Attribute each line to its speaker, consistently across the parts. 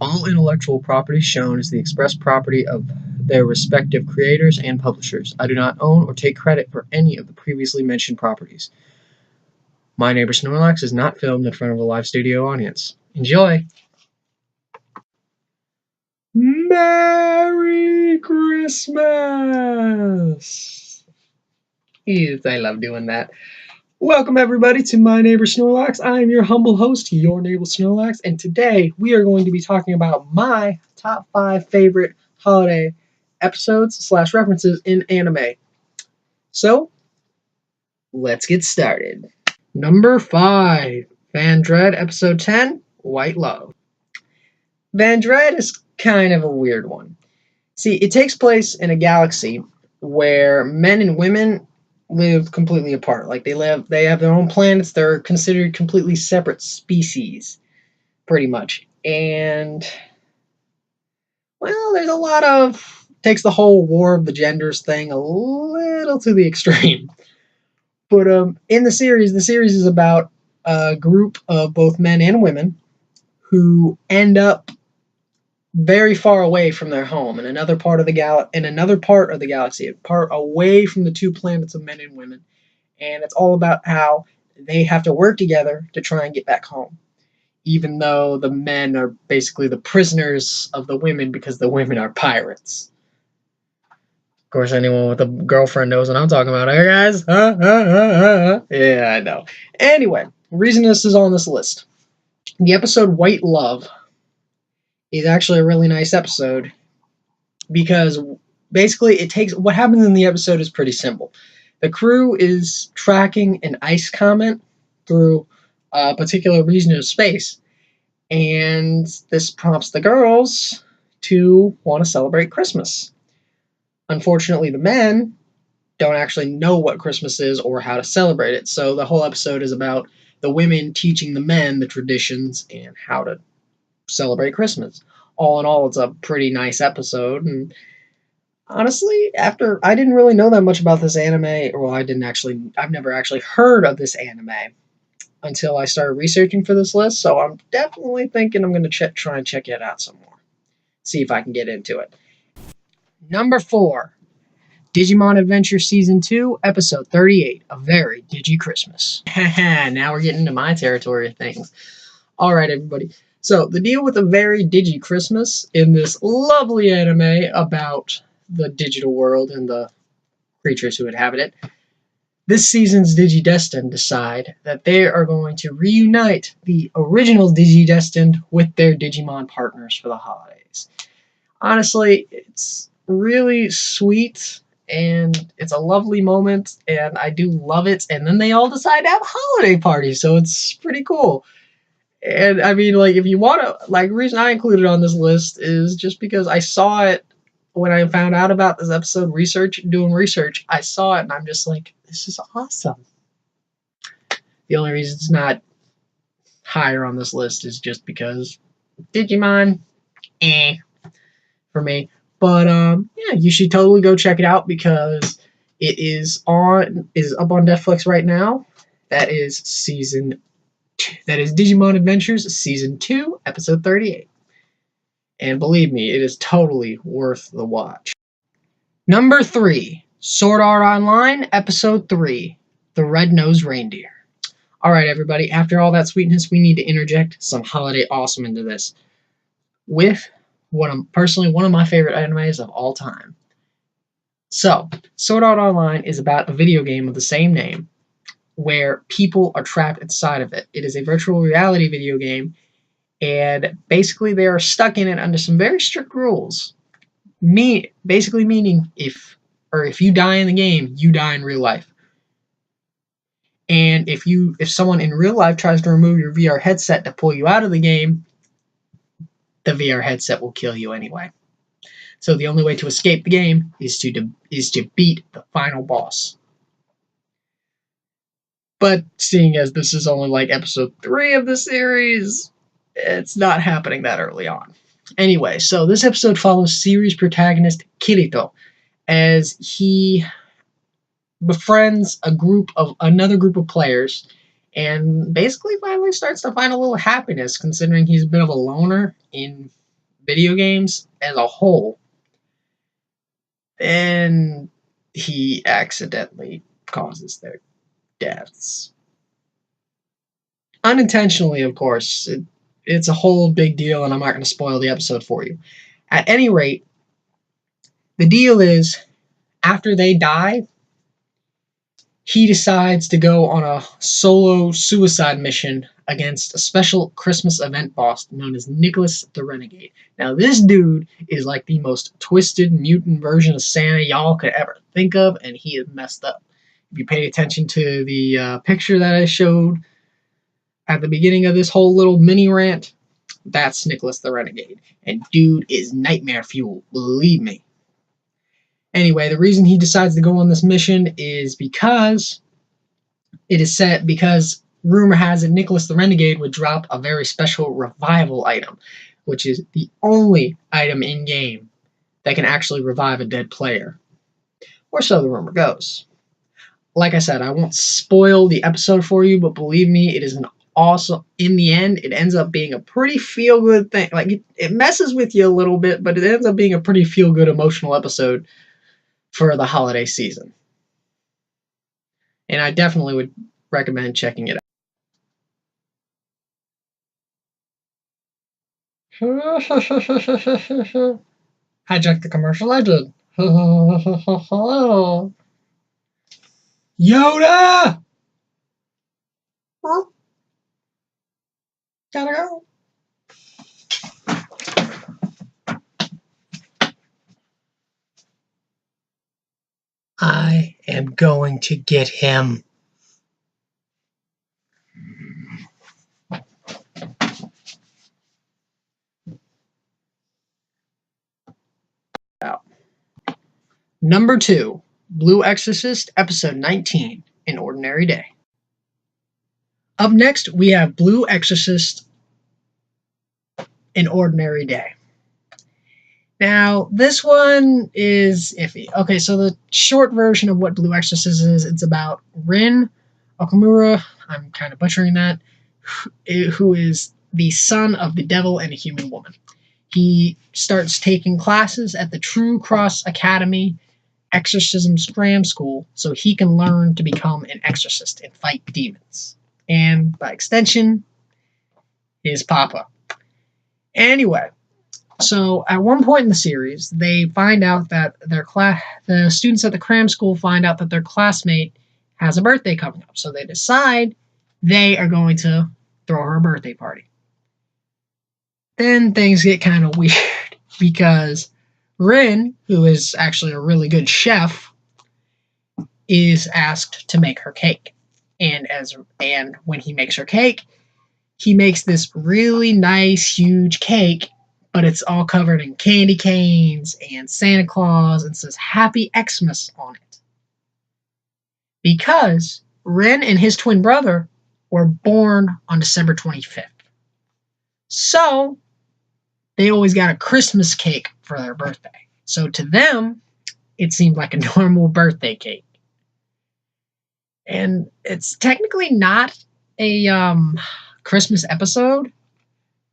Speaker 1: All intellectual property shown is the express property of their respective creators and publishers. I do not own or take credit for any of the previously mentioned properties. My Neighbor Snorlax is not filmed in front of a live studio audience. Enjoy! Merry Christmas! Yes, I love doing that. Welcome everybody to My Neighbor Snorlax. I am your humble host, your neighbor Snorlax, and today we are going to be talking about my top 5 favorite holiday episodes / references in anime. So, let's get started. Number 5, Vandred, episode 10, White Love. Vandred is kind of a weird one. See, it takes place in a galaxy where men and women live completely apart. Like they have their own planets. They're considered completely separate species, pretty much. And well, there's a lot of takes the whole war of the genders thing a little to the extreme. But in the series is about a group of both men and women who end up very far away from their home in another part of the galaxy, part away from the two planets of men and women. And it's all about how they have to work together to try and get back home, even though the men are basically the prisoners of the women because the women are pirates. Of course, anyone with a girlfriend knows what I'm talking about, hey guys? Yeah, I know. Anyway, the reason this is on this list, the episode White Love is actually a really nice episode because basically what happens in the episode is pretty simple. The crew is tracking an ice comet through a particular region of space, and this prompts the girls to want to celebrate Christmas. Unfortunately, the men don't actually know what Christmas is or how to celebrate it, so the whole episode is about the women teaching the men the traditions and how to celebrate Christmas. All in all, it's a pretty nice episode, and honestly, after I didn't really know that much about this anime, well, I've never actually heard of this anime until I started researching for this list, so I'm definitely thinking I'm going to try and check it out some more. See if I can get into it. Number 4, Digimon Adventure Season 2, Episode 38, A Very Digi Christmas. Now we're getting into my territory of things. Alright, everybody. So, the deal with A Very Digi Christmas in this lovely anime about the digital world and the creatures who inhabit it, this season's Digidestined decide that they are going to reunite the original Digidestined with their Digimon partners for the holidays. Honestly, it's really sweet, and it's a lovely moment, and I do love it, and then they all decide to have holiday parties, so it's pretty cool. And I mean, like, if you want to, like, the reason I included it on this list is just because I saw it when I found out about this episode, doing research, I saw it and I'm just like, this is awesome. The only reason it's not higher on this list is just because Digimon, for me. But yeah, you should totally go check it out because it is up on Netflix right now. That is Digimon Adventures Season 2, Episode 38. And believe me, it is totally worth the watch. Number 3, Sword Art Online, Episode 3, The Red-Nosed Reindeer. Alright, everybody, after all that sweetness, we need to interject some holiday awesome into this with personally one of my favorite animes of all time. So, Sword Art Online is about a video game of the same name where people are trapped inside of it. It is a virtual reality video game, and basically they are stuck in it under some very strict rules. Basically meaning if you die in the game, you die in real life. And if someone in real life tries to remove your VR headset to pull you out of the game, the VR headset will kill you anyway. So the only way to escape the game is to beat the final boss. But seeing as this is only like episode 3 of the series, it's not happening that early on. Anyway, so this episode follows series protagonist Kirito as he befriends another group of players and basically finally starts to find a little happiness, considering he's a bit of a loner in video games as a whole, then he accidentally causes their deaths. Unintentionally, of course. It's a whole big deal, and I'm not going to spoil the episode for you. At any rate, the deal is, after they die, he decides to go on a solo suicide mission against a special Christmas event boss known as Nicholas the Renegade. Now, this dude is like the most twisted mutant version of Santa y'all could ever think of, and he is messed up. If you pay attention to the picture that I showed at the beginning of this whole little mini rant, that's Nicholas the Renegade. And dude is nightmare fuel, believe me. Anyway, the reason he decides to go on this mission is because it is set because rumor has it Nicholas the Renegade would drop a very special revival item, which is the only item in game that can actually revive a dead player. Or so the rumor goes. Like I said, I won't spoil the episode for you, but believe me, it is an awesome, in the end, it ends up being a pretty feel-good thing. Like, it messes with you a little bit, but it ends up being a pretty feel-good emotional episode for the holiday season. And I definitely would recommend checking it out. Hijack the commercial I did. Yoda! Huh? Gotta go. I am going to get him. Out. Number 2, Blue Exorcist, episode 19, An Ordinary Day. Up next, we have Blue Exorcist, An Ordinary Day. Now, this one is iffy. Okay, so the short version of what Blue Exorcist is, it's about Rin Okamura, I'm kind of butchering that, who is the son of the devil and a human woman. He starts taking classes at the True Cross Academy Exorcism Scram School so he can learn to become an exorcist and fight demons. And, by extension, his papa. Anyway, so at one point in the series, they find out that the students at the cram school find out that their classmate has a birthday coming up. So they decide they are going to throw her a birthday party. Then things get kind of weird because Rin, who is actually a really good chef, is asked to make her cake. And when he makes her cake, he makes this really nice, huge cake, but it's all covered in candy canes and Santa Claus and says Happy Xmas on it. Because Ren and his twin brother were born on December 25th. So, they always got a Christmas cake for their birthday. So to them, it seemed like a normal birthday cake. And it's technically not a Christmas episode,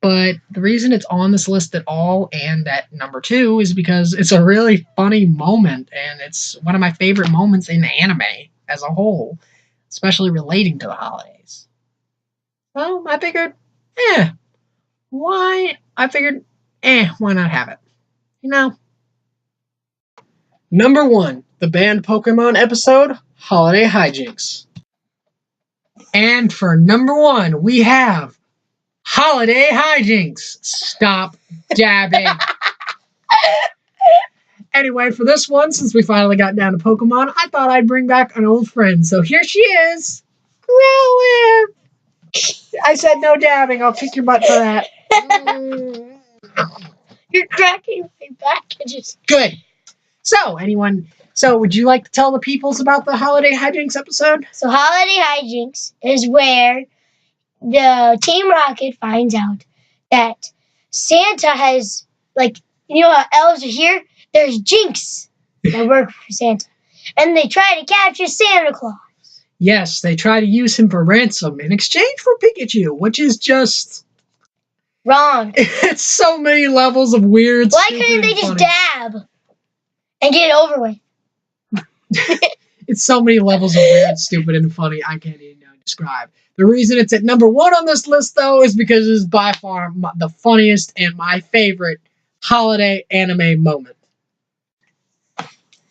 Speaker 1: but the reason it's on this list at all and at number 2 is because it's a really funny moment, and it's one of my favorite moments in anime as a whole, especially relating to the holidays. So I figured, why not have it? You know? Number 1, the banned Pokemon episode, Holiday Hijinks. And for number 1, we have Holiday Hijinks. Stop dabbing. Anyway, for this one, since we finally got down to Pokemon, I thought I'd bring back an old friend. So here she is, Growlithe. I said no dabbing. I'll kick your butt for that.
Speaker 2: You're cracking my back.
Speaker 1: Good. So would you like to tell the peoples about the Holiday Hijinks episode?
Speaker 2: So Holiday Hijinks is where the Team Rocket finds out that Santa has, how elves are here? There's Jinx that work for Santa. And they try to capture Santa Claus.
Speaker 1: Yes, they try to use him for ransom in exchange for Pikachu, which is just...
Speaker 2: Wrong.
Speaker 1: It's so many levels of weird.
Speaker 2: Why couldn't they just dab and get it over with?
Speaker 1: It's so many levels of weird, stupid, and funny. I can't even describe. The reason it's at number 1 on this list, though, is because it is by far the funniest and my favorite holiday anime moment.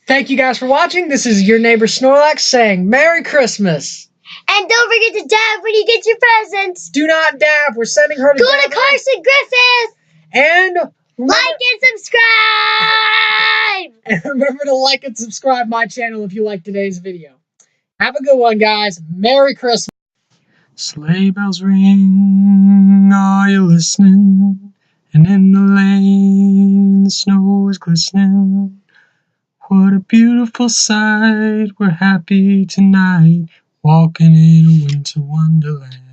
Speaker 1: Thank you guys for watching. This is your neighbor Snorlax saying Merry Christmas.
Speaker 2: And don't forget to dab when you get your presents.
Speaker 1: Do not dab. We're sending her to
Speaker 2: Go to Carson Griffith.
Speaker 1: And
Speaker 2: like and subscribe.
Speaker 1: And remember to like and subscribe my channel if you like today's video. Have a good one, guys. Merry Christmas. Sleigh bells ring, are you listening? And in the lane, the snow is glistening. What a beautiful sight, we're happy tonight, walking in a winter wonderland.